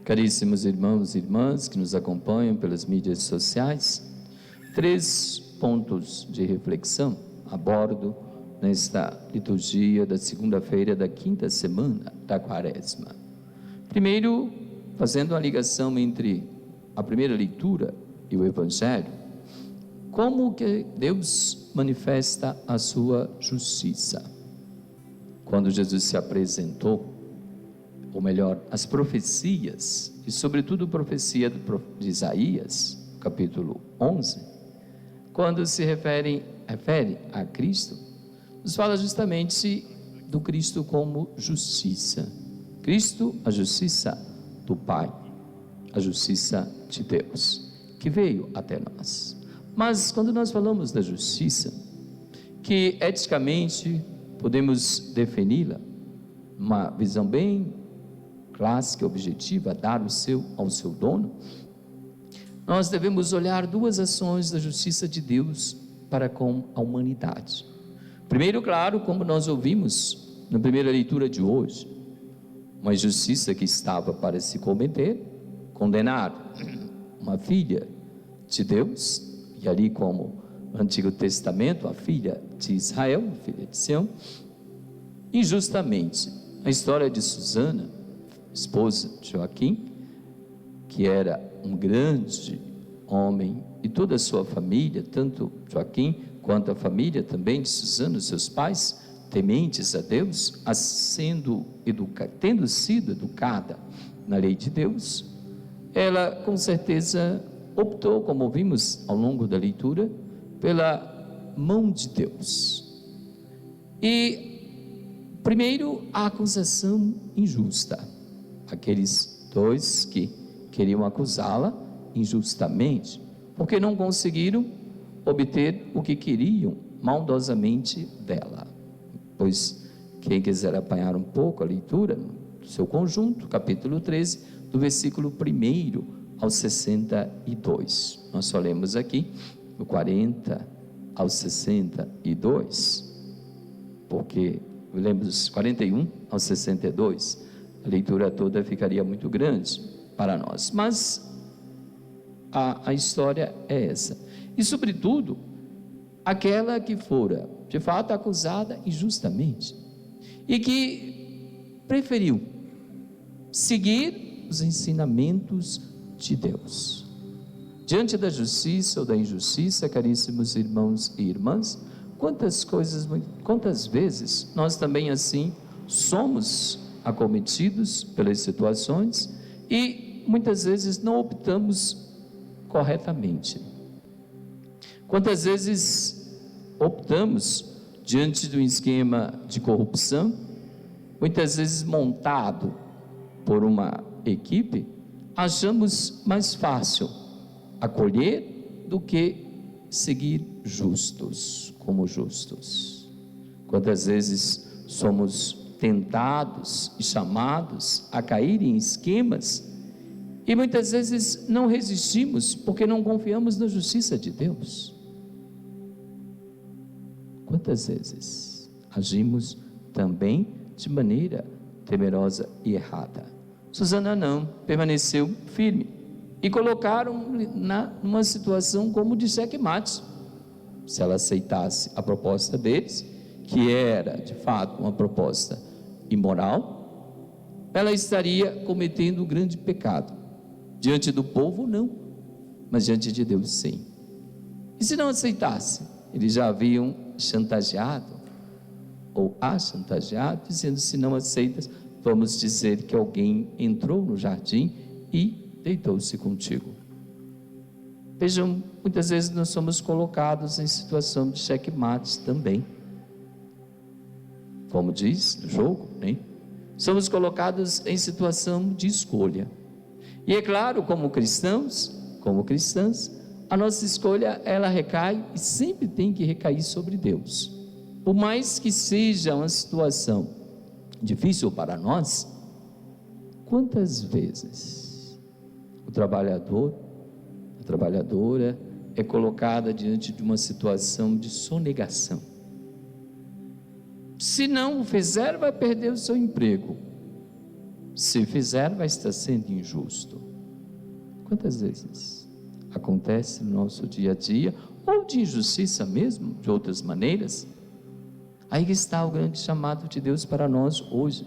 Caríssimos irmãos e irmãs que nos acompanham pelas mídias sociais, 3 pontos de reflexão abordo nesta liturgia da segunda-feira da 5ª semana da Quaresma. Primeiro, fazendo a ligação entre a primeira leitura e o Evangelho, como que Deus manifesta a sua justiça. Quando Jesus se apresentou, ou melhor, as profecias, e sobretudo a profecia de Isaías, capítulo 11, quando se refere a Cristo, nos fala justamente do Cristo como justiça. Cristo, a justiça do Pai, a justiça de Deus, que veio até nós. Mas quando nós falamos da justiça, que eticamente podemos defini-la, uma visão bem clássica, objetiva, dar ao seu dono, nós devemos olhar 2 ações da justiça de Deus para com a humanidade. Primeiro, claro, como nós ouvimos na primeira leitura de hoje, uma justiça que estava para se cometer, condenar uma filha de Deus, e ali como no Antigo Testamento, a filha de Israel, a filha de Sião, injustamente. A história de Susana, esposa de Joaquim, que era um grande homem, e toda a sua família, tanto Joaquim quanto a família também de Susana, seus pais, tementes a Deus, tendo sido educada na lei de Deus, ela com certeza optou, como vimos ao longo da leitura, pela mão de Deus. E primeiro, a acusação injusta. Aqueles 2 que queriam acusá-la injustamente, porque não conseguiram obter o que queriam maldosamente dela. Pois quem quiser apanhar um pouco a leitura do seu conjunto, capítulo 13, do versículo 1 ao 62. Nós só lemos aqui do 40 ao 62, porque lemos 41 ao 62, a leitura toda ficaria muito grande para nós, mas a história é essa, e sobretudo, aquela que fora de fato acusada injustamente, e que preferiu seguir os ensinamentos de Deus. Diante da justiça ou da injustiça, caríssimos irmãos e irmãs, quantas vezes nós também assim somos acometidos pelas situações e muitas vezes não optamos corretamente. Quantas vezes optamos diante de um esquema de corrupção, muitas vezes montado por uma equipe, achamos mais fácil acolher do que seguir justos, como justos. Quantas vezes somos tentados e chamados a cair em esquemas e muitas vezes não resistimos porque não confiamos na justiça de Deus. Quantas vezes agimos também de maneira temerosa e errada? Susana não, permaneceu firme e colocaram numa situação como de xeque-mate. Se ela aceitasse a proposta deles, que era de fato uma proposta imoral, ela estaria cometendo um grande pecado. Diante do povo não, mas diante de Deus sim. E se não aceitasse, eles já haviam chantageado ou a chantageado, dizendo: se não aceitas, vamos dizer que alguém entrou no jardim e deitou-se contigo. Vejam, muitas vezes nós somos colocados em situação de xeque-mate também, como diz no jogo, né? Somos colocados em situação de escolha, e é claro, como cristãs, a nossa escolha, ela recai e sempre tem que recair sobre Deus. Por mais que seja uma situação difícil para nós, quantas vezes o trabalhador, a trabalhadora é colocada diante de uma situação de sonegação. Se não o fizer, vai perder o seu emprego. Se fizer, vai estar sendo injusto. Quantas vezes acontece no nosso dia a dia, ou de injustiça mesmo, de outras maneiras? Aí está o grande chamado de Deus para nós hoje.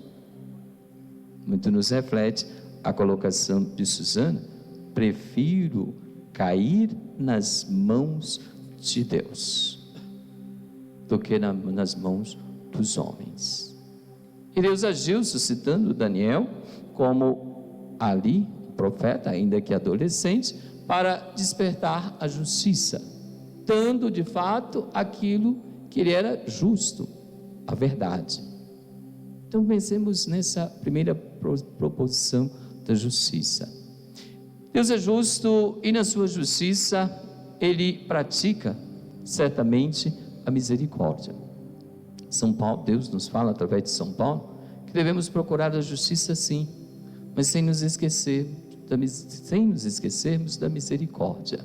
Muito nos reflete a colocação de Susana: prefiro cair nas mãos de Deus do que nas mãos dos homens. E Deus agiu suscitando Daniel como ali, profeta, ainda que adolescente, para despertar a justiça, dando de fato aquilo que ele era justo, a verdade. Então pensemos nessa primeira proposição da justiça. Deus é justo e na sua justiça ele pratica certamente a misericórdia. São Paulo, Deus nos fala através de São Paulo que devemos procurar a justiça sim, mas sem nos esquecermos da misericórdia.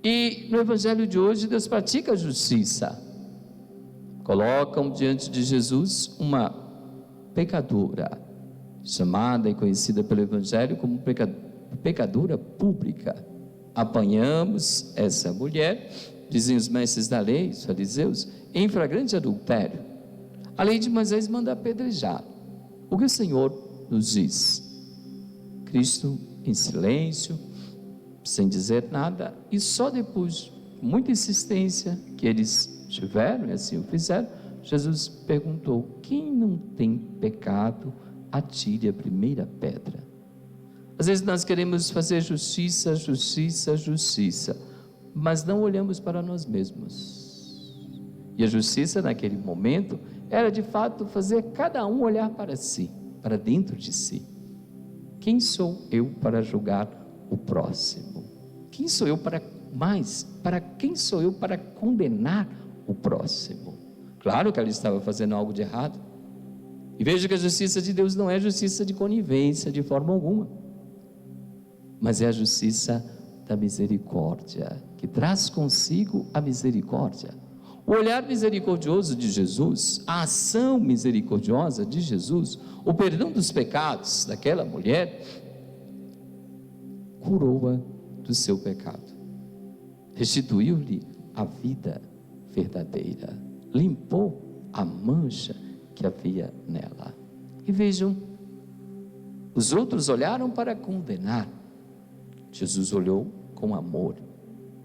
E no Evangelho de hoje Deus pratica a justiça. Colocam diante de Jesus uma pecadora, chamada e conhecida pelo Evangelho como pecadora pública. Apanhamos essa mulher, dizem os mestres da lei, os fariseus, em flagrante adultério. A lei de Moisés manda apedrejar. O que o Senhor nos diz? Cristo em silêncio, sem dizer nada, e só depois, com muita insistência que eles tiveram, e assim o fizeram, Jesus perguntou: quem não tem pecado, atire a primeira pedra. Às vezes nós queremos fazer justiça, justiça, justiça, mas não olhamos para nós mesmos. E a justiça naquele momento era de fato fazer cada um olhar para si, para dentro de si. Quem sou eu para julgar o próximo? Quem sou eu para quem sou eu para condenar o próximo? Claro que ela estava fazendo algo de errado. E veja que a justiça de Deus não é justiça de conivência de forma alguma, mas é a justiça da misericórdia, que traz consigo a misericórdia. O olhar misericordioso de Jesus, a ação misericordiosa de Jesus, o perdão dos pecados daquela mulher, curou-a do seu pecado, restituiu-lhe a vida verdadeira, limpou a mancha que havia nela. E vejam, os outros olharam para condenar, Jesus olhou com amor,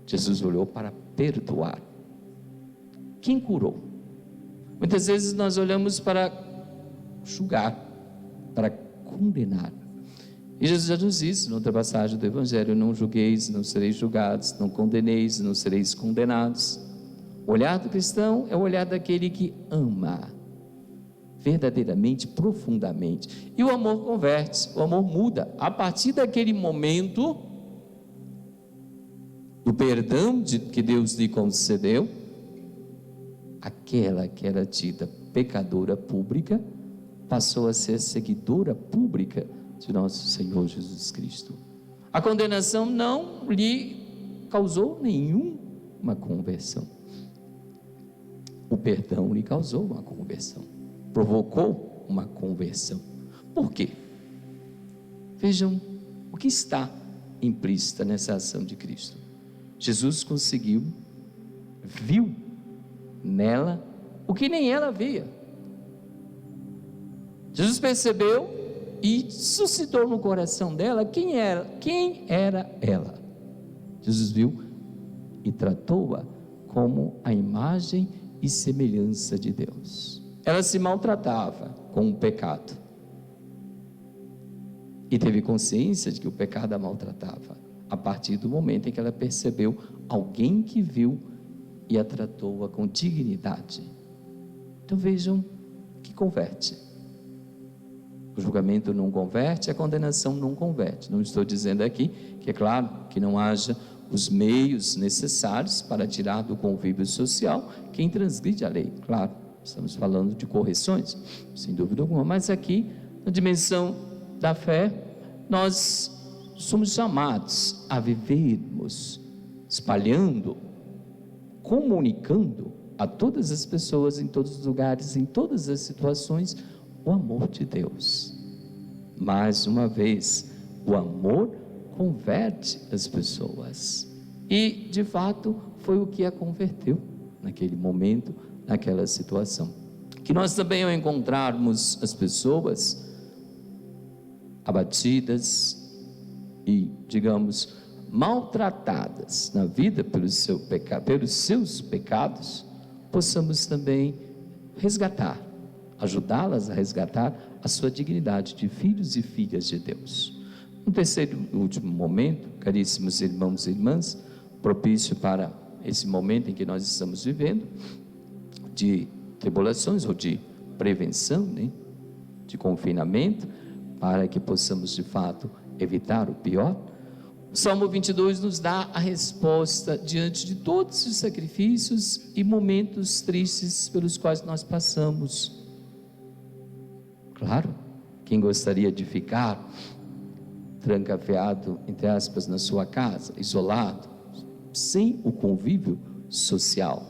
Jesus olhou para perdoar. Quem curou? Muitas vezes nós olhamos para julgar, para condenar. E Jesus já nos disse, na outra passagem do Evangelho: não julgueis, não sereis julgados, não condeneis, não sereis condenados. O olhar do cristão é o olhar daquele que ama, verdadeiramente, profundamente. E o amor converte, o amor muda. A partir daquele momento, do perdão que Deus lhe concedeu, aquela que era dita pecadora pública, passou a ser seguidora pública de nosso Senhor Jesus Cristo. A condenação não lhe causou nenhuma conversão. O perdão lhe causou uma conversão, provocou uma conversão. Por quê? Vejam o que está implícita nessa ação de Cristo. Jesus viu nela o que nem ela via. Jesus percebeu e suscitou no coração dela quem era ela. Jesus viu e tratou-a como a imagem e semelhança de Deus. Ela se maltratava com o pecado e teve consciência de que o pecado a maltratava a partir do momento em que ela percebeu alguém que viu e a tratou-a com dignidade. Então vejam que converte. O julgamento não converte, a condenação não converte. Não estou dizendo aqui que é claro que não haja os meios necessários para tirar do convívio social quem transgride a lei. Claro, estamos falando de correções, sem dúvida alguma, mas aqui, na dimensão da fé, nós somos chamados a vivermos espalhando, comunicando a todas as pessoas, em todos os lugares, em todas as situações, o amor de Deus. Mais uma vez, o amor converte as pessoas. E, de fato, foi o que a converteu naquele momento, naquela situação. Que nós também, ao encontrarmos as pessoas abatidas e, digamos, maltratadas na vida pelos seus pecados, possamos também resgatar, ajudá-las a resgatar a sua dignidade de filhos e filhas de Deus. Um terceiro e último momento, caríssimos irmãos e irmãs, propício para esse momento em que nós estamos vivendo, de tribulações ou de prevenção, de confinamento, para que possamos de fato evitar o pior. O Salmo 22 nos dá a resposta diante de todos os sacrifícios e momentos tristes pelos quais nós passamos. Claro, quem gostaria de ficar trancafiado, entre aspas, na sua casa, isolado, sem o convívio social?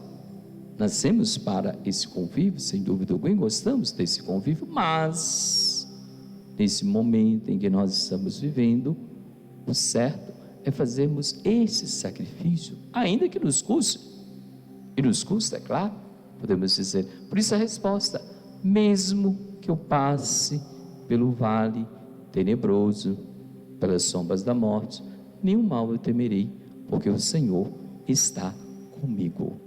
Nascemos para esse convívio, sem dúvida alguma, gostamos desse convívio, mas nesse momento em que nós estamos vivendo, o certo é fazermos esse sacrifício, ainda que nos custe, e nos custa, é claro, podemos dizer. Por isso a resposta: mesmo que eu passe pelo vale tenebroso, pelas sombras da morte, nenhum mal eu temerei, porque o Senhor está comigo.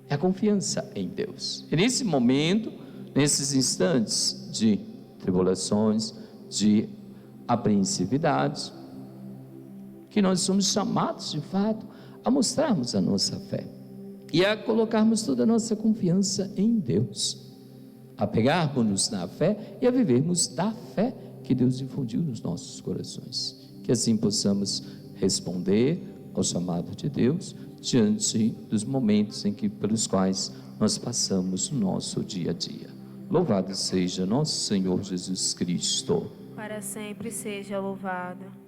É a confiança em Deus. E nesse momento, nesses instantes de tribulações, de apreensividades, que nós somos chamados de fato a mostrarmos a nossa fé e a colocarmos toda a nossa confiança em Deus, a pegarmos-nos na fé e a vivermos da fé que Deus infundiu nos nossos corações. Que assim possamos responder ao chamado de Deus diante dos momentos pelos quais nós passamos o nosso dia a dia. Louvado seja nosso Senhor Jesus Cristo. Para sempre seja louvado.